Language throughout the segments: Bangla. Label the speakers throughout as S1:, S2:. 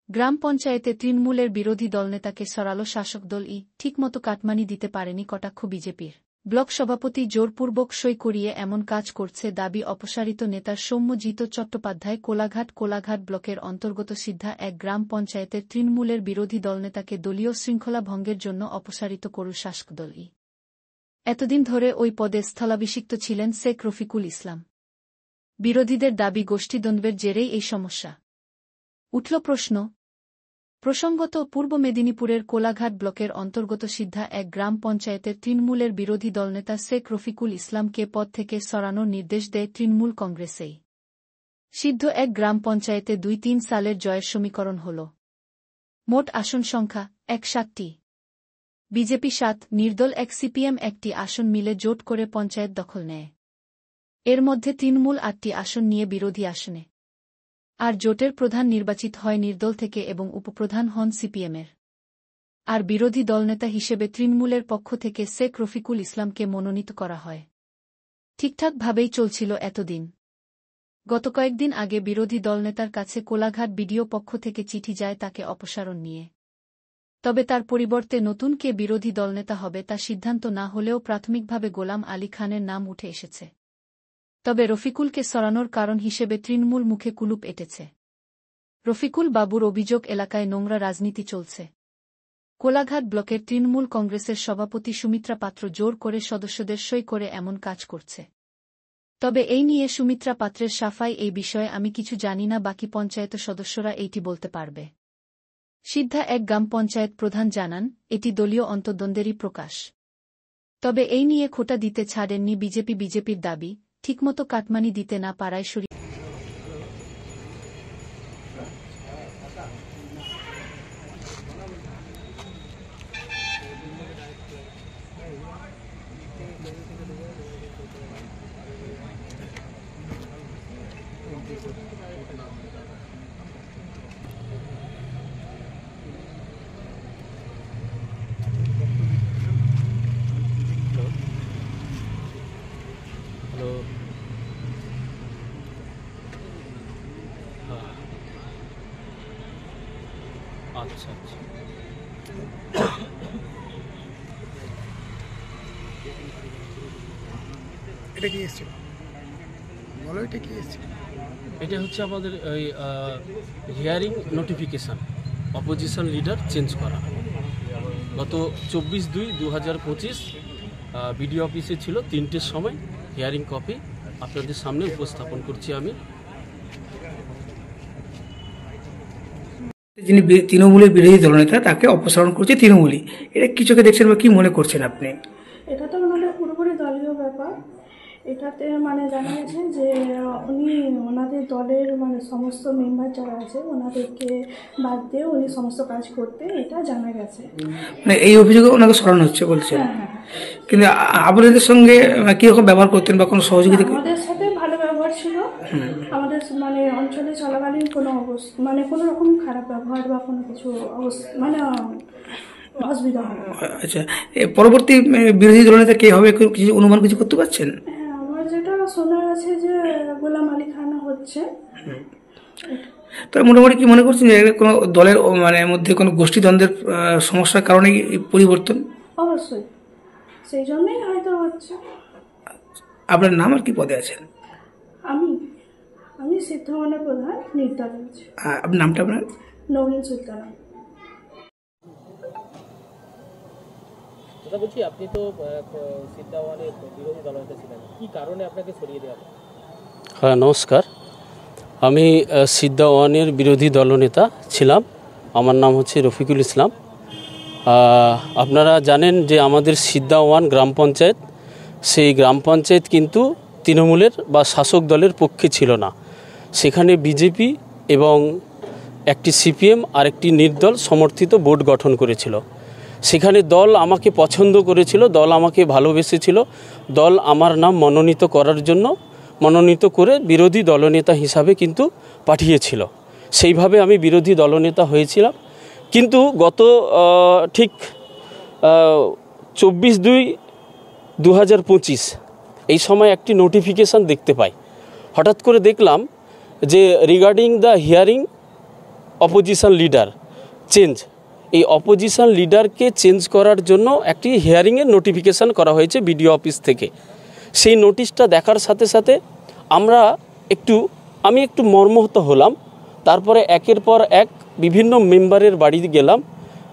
S1: গ্রাম পঞ্চায়েতে তৃণমূলের বিরোধী দলনেতাকে সরাল শাসক দল ঠিকমতো কাটমানি দিতে পারেনি কটাক্ষ বিজেপির ব্লক সভাপতি জোরপূর্বক সই করিয়ে এমন কাজ করছে দাবি অপসারিত নেতার সৌম্যজিৎ চট্টোপাধ্যায়। কোলাঘাট ব্লকের অন্তর্গত সিদ্ধা এক গ্রাম পঞ্চায়েতের তৃণমূলের বিরোধী দলনেতাকে দলীয় শৃঙ্খলা ভঙ্গের জন্য অপসারিত করল শাসক দল। এতদিন ধরে ওই পদে স্থলাভিষিক্ত ছিলেন শেখ রফিকুল ইসলাম। বিরোধীদের দাবি গোষ্ঠীদ্বন্দ্বের জেরেই এই সমস্যা। উঠল প্রশ্ন। প্রসঙ্গত, পূর্ব মেদিনীপুরের কোলাঘাট ব্লকের অন্তর্গত সিদ্ধা এক গ্রাম পঞ্চায়েতের তৃণমূলের বিরোধী দলনেতা শেখ রফিকুল ইসলামকে পদ থেকে সরানোর নির্দেশ দেয় তৃণমূল কংগ্রেসেই। সিদ্ধ এক গ্রাম পঞ্চায়েতে ২-৩ সালের জয়ের সমীকরণ হল। মোট আসন সংখ্যা ১৭টি, বিজেপি ৭, নির্দল ১, সিপিএম ১টি আসন মিলে জোট করে পঞ্চায়েত দখল নেয়। এর মধ্যে তৃণমূল ৮টি আসন নিয়ে বিরোধী আসনে, আর জোটের প্রধান নির্বাচিত হয় নির্দল থেকে এবং উপপ্রধান হন সিপিএমের। আর বিরোধী দলনেতা হিসেবে তৃণমূলের পক্ষ থেকে শেখ রফিকুল ইসলামকে মনোনীত করা হয়। ঠিকঠাকভাবেই চলছিল এতদিন। গত কয়েকদিন আগে বিরোধী দলনেতার কাছে কোলাঘাট বিডিও পক্ষ থেকে চিঠি যায় তাকে অপসারণ নিয়ে। তবে তার পরিবর্তে নতুন কে বিরোধী দলনেতা হবে তা সিদ্ধান্ত না হলেও প্রাথমিকভাবে গোলাম আলী খানের নাম উঠে এসেছে। তবে রফিকুলকে সরানোর কারণ হিসেবে তৃণমূল মুখে কুলুপ এঁটেছে। রফিকুল বাবুর অভিযোগ, এলাকায় নোংরা রাজনীতি চলছে। কোলাঘাট ব্লকের তৃণমূল কংগ্রেসের সভাপতি সুমিত্রা পাত্র জোর করে সদস্যদের সই করে এমন কাজ করছে। তবে এই নিয়ে সুমিত্রা পাত্রের সাফাই, এই বিষয়ে আমি কিছু জানি না, বাকি পঞ্চায়েত সদস্যরা এইটি বলতে পারবে। সিদ্ধা এক গ্রাম পঞ্চায়েত প্রধান জানান, এটি দলীয় অন্তর্দ্বন্দ্বেরই প্রকাশ। তবে এই নিয়ে খোঁটা দিতে ছাড়েননি বিজেপির দাবি, ঠিকমতো কাটমানি দিতে না পারায় সরিয়ে
S2: আচ্ছা আচ্ছা,
S3: এটা কি এসেছিল? বলো, এটা কি এসেছিল?
S2: এটা হচ্ছে আমাদের ওই hearing notification, opposition leader change করা। গত 24/2/2025 বিডিও অফিসে ছিল 3টের সময়। হিয়ারিং কপি আপনাদের সামনে উপস্থাপন করছি আমি।
S3: যিনি তৃণমূলের বিরোধী দলনেতা তাকে অপসারণ করছে তৃণমূলই, এটা কি চোখে দেখছেন বা কি মনে করছেন আপনি?
S4: এটা তো ওনাদের পুরোপুরি দলীয় ব্যাপার। এটাতে জানা গেছে যে উনি ওনাদের দলের সমস্ত মেম্বার যারা আছে ওনাদেরকে বাদ দিয়ে উনি সমস্ত কাজ করতে, এটা জানা গেছে।
S3: এই অভিযোগে ওনাকে সরানো হচ্ছে বলছেন।
S4: হ্যাঁ।
S3: কিন্তু আপনাদের সঙ্গে কিরকম ব্যবহার করতেন বা কোনো সহযোগিতা?
S4: আমাদের সাথে ভালো ব্যবহার ছিল। আমাদের অঞ্চলে চলাকালীন কোনো কোনো রকম খারাপ ব্যবহার বা কোনো কিছু অসুবিধা হয়।
S3: আচ্ছা, পরবর্তী বিরোধী দলনেতা কে হবে কিছু অনুমান কিছু করতে পারছেন?
S4: হ্যাঁ, আমার যেটা শোনা আছে যে গোলাম আলী খান হচ্ছে।
S3: তো মোটামুটি কি মনে করছেন যে কোনো দলের মধ্যে কোনো গোষ্ঠীদ্বন্দ্বের সমস্যার কারণে পরিবর্তন?
S4: অবশ্যই, সেই জন্যই হয়তো হচ্ছে।
S3: আপনার নাম আর কি পদে আছেন?
S4: আমি সিদ্ধমনের প্রধান, নির্দল।
S3: আপনার নামটা? আপনার?
S4: নবীন সুলতানা।
S5: বলছি, আপনি তো সিদ্ধা ওয়ানের বিরোধী দলনেতা ছিলেন, কি কারণে আপনাকে সরিয়ে দেওয়া হবে?
S2: হ্যাঁ, নমস্কার। আমি সিদ্ধা ওয়ানের বিরোধী দলনেতা ছিলাম। আমার নাম হচ্ছে রফিকুল ইসলাম। আপনারা জানেন যে আমাদের সিদ্ধা ওয়ান গ্রাম পঞ্চায়েত, সেই গ্রাম পঞ্চায়েত কিন্তু তৃণমূলের বা শাসক দলের পক্ষে ছিল না। সেখানে বিজেপি এবং একটি সিপিএম আর একটি নির্দল সমর্থিত বোর্ড গঠন করেছিল। সেখানে দল আমাকে পছন্দ করেছিল, দল আমাকে ভালোবেসেছিল, দল আমার নাম মনোনীত করে বিরোধী দলনেতা হিসাবে কিন্তু পাঠিয়েছিল। সেইভাবে আমি বিরোধী দলনেতা হয়েছিলাম। কিন্তু গত ঠিক 24/2/2025 এই সময় একটি নোটিফিকেশান দেখতে পাই। হঠাৎ করে দেখলাম যে regarding the hearing opposition leader change, এই অপোজিশন লিডারকে চেঞ্জ করার জন্য একটি হিয়ারিংয়ের নোটিফিকেশান করা হয়েছে বিডিও অফিস থেকে। সেই নোটিশটা দেখার সাথে সাথে আমি একটু মর্মাহত হলাম। তারপরে একের পর এক বিভিন্ন মেম্বারের বাড়ি গেলাম,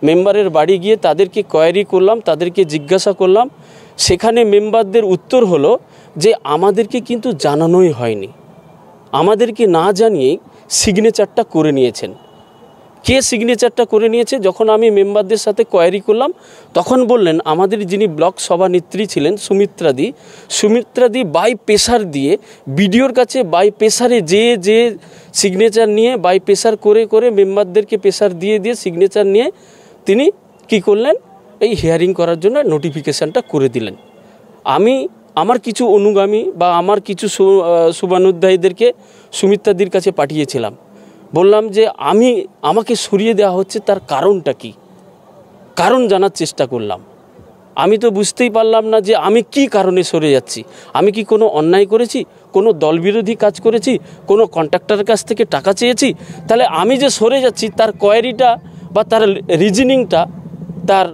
S2: মেম্বারের বাড়ি গিয়ে তাদেরকে কোয়ারি করলাম, তাদেরকে জিজ্ঞাসা করলাম। সেখানে মেম্বারদের উত্তর হলো যে আমাদেরকে কিন্তু জানানোই হয়নি, আমাদেরকে না জানিয়েই সিগনেচারটা করে নিয়েছেন। কে সিগনেচারটা করে নিয়েছে যখন আমি মেম্বারদের সাথে কোয়ারি করলাম, তখন বললেন আমাদের যিনি ব্লক সভানেত্রী ছিলেন সুমিত্রাদি বাই প্রেসার দিয়ে বিডিওর কাছে বাই প্রেসারে যে সিগনেচার নিয়ে বাই প্রেসার করে মেম্বারদেরকে প্রেসার দিয়ে সিগনেচার নিয়ে তিনি কি করলেন, এই হিয়ারিং করার জন্য নোটিফিকেশানটা করে দিলেন। আমার কিছু অনুগামী বা আমার কিছু শুভানুধ্যায়ীদেরকে সুমিত্রাদির কাছে পাঠিয়েছিলাম, বললাম যে আমাকে সরিয়ে দেওয়া হচ্ছে, তার কারণটা কি, কারণ জানার চেষ্টা করলাম। আমি তো বুঝতেই পারলাম না যে আমি কি কারণে সরে যাচ্ছি। আমি কি কোনো অন্যায় করেছি, কোনো দলবিরোধী কাজ করেছি, কোনো কন্ট্রাক্টরের কাছ থেকে টাকা চেয়েছি? তাহলে আমি যে সরে যাচ্ছি তার কোয়ারিটা বা তার রিজনিংটা, তার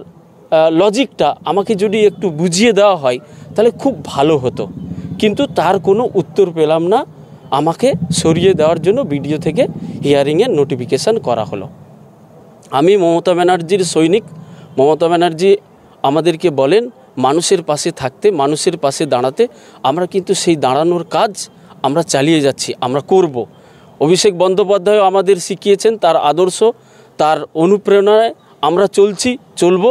S2: লজিকটা আমাকে যদি একটু বুঝিয়ে দেওয়া হয় তাহলে খুব ভালো হতো। কিন্তু তার কোনো উত্তর পেলাম না। আমাকে সরিয়ে দেওয়ার জন্য বিডিও থেকে হিয়ারিংয়ের নোটিফিকেশান করা হলো। আমি মমতা ব্যানার্জির সৈনিক। মমতা ব্যানার্জি আমাদেরকে বলেন মানুষের পাশে থাকতে, মানুষের পাশে দাঁড়াতে। আমরা কিন্তু সেই দাঁড়ানোর কাজ আমরা চালিয়ে যাচ্ছি, আমরা করব। অভিষেক বন্দ্যোপাধ্যায় আমাদের শিখিয়েছেন, তার আদর্শ, তার অনুপ্রেরণায় আমরা চলব।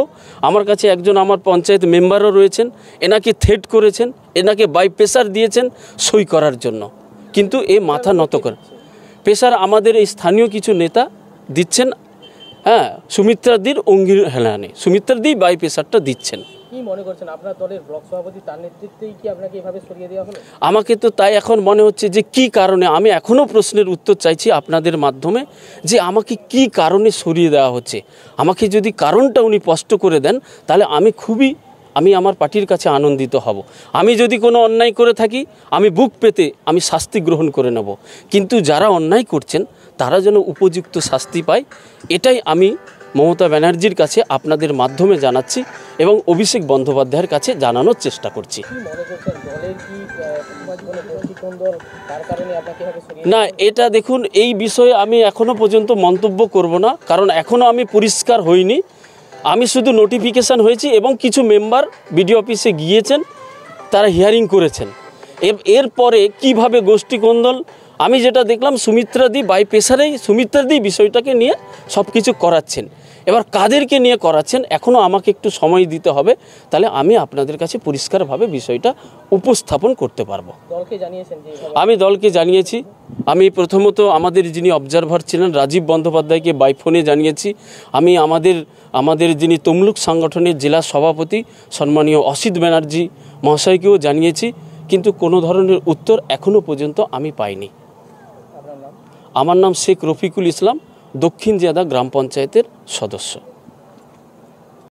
S2: আমার কাছে একজন আমার পঞ্চায়েত মেম্বারও রয়েছেন, এনাকে থ্রেট করেছেন, এনাকে বাই প্রেসার দিয়েছেন সই করার জন্য, কিন্তু এ মাথা নত করে। প্রেসার আমাদের এই স্থানীয় কিছু নেতা দিচ্ছেন, সুমিত্রাদির অঙ্গীর হেলানে সুমিত্রাদি বাই প্রেসারটা দিচ্ছেন।
S5: কি মনে করছেন আপনার দলের ব্লক সভাপতি তার নেতৃত্বেই কি আপনাকে এভাবে সরিয়ে দেওয়া হলো?
S2: আমাকে তো তাই এখন মনে হচ্ছে যে কি কারণে, আমি এখনও প্রশ্নের উত্তর চাইছি আপনাদের মাধ্যমে, যে আমাকে কি কারণে সরিয়ে দেওয়া হচ্ছে। আমাকে যদি কারণটা উনি স্পষ্ট করে দেন তাহলে আমি আমার পার্টির কাছে আনন্দিত হব। আমি যদি কোনো অন্যায় করে থাকি আমি বুক পেতে আমি শাস্তি গ্রহণ করে নেব, কিন্তু যারা অন্যায় করছেন তারা যেন উপযুক্ত শাস্তি পায়, এটাই আমি মমতা ব্যানার্জির কাছে আপনাদের মাধ্যমে জানাচ্ছি এবং অভিষেক বন্দ্যোপাধ্যায়ের কাছে জানানোর চেষ্টা করছি। না, এটা দেখুন, এই বিষয়ে আমি এখনও পর্যন্ত মন্তব্য করব না, কারণ এখনও আমি পরিষ্কার হইনি। আমি শুধু নোটিফিকেশান হয়েছি এবং কিছু মেম্বার বিডিও অফিসে গিয়েছেন, তারা হিয়ারিং করেছেন। এরপরে কিভাবে গোষ্ঠী কোন্দল, আমি যেটা দেখলাম সুমিত্রাদি বাই প্রেসারেই সুমিত্রাদি বিষয়টাকে নিয়ে সব কিছু করাচ্ছেন। এবার কাদেরকে নিয়ে করাচ্ছেন এখনও আমাকে একটু সময় দিতে হবে, তাহলে আমি আপনাদের কাছে পরিষ্কারভাবে বিষয়টা উপস্থাপন করতে পারবো। আমি দলকে জানিয়েছি। আমি প্রথমত আমাদের যিনি অবজারভার ছিলেন রাজীব বন্দ্যোপাধ্যায়কে বাই ফোনে জানিয়েছি। আমি আমাদের যিনি তমলুক সংগঠনের জেলা সভাপতি সম্মানীয় অসিত ব্যানার্জি মহাশয়কেও জানিয়েছি, কিন্তু কোনো ধরনের উত্তর এখনও পর্যন্ত আমি পাইনি। আমার নাম শেখ রফিকুল ইসলাম, দক্ষিণ জিয়াদা গ্রাম পঞ্চায়েতের সদস্য।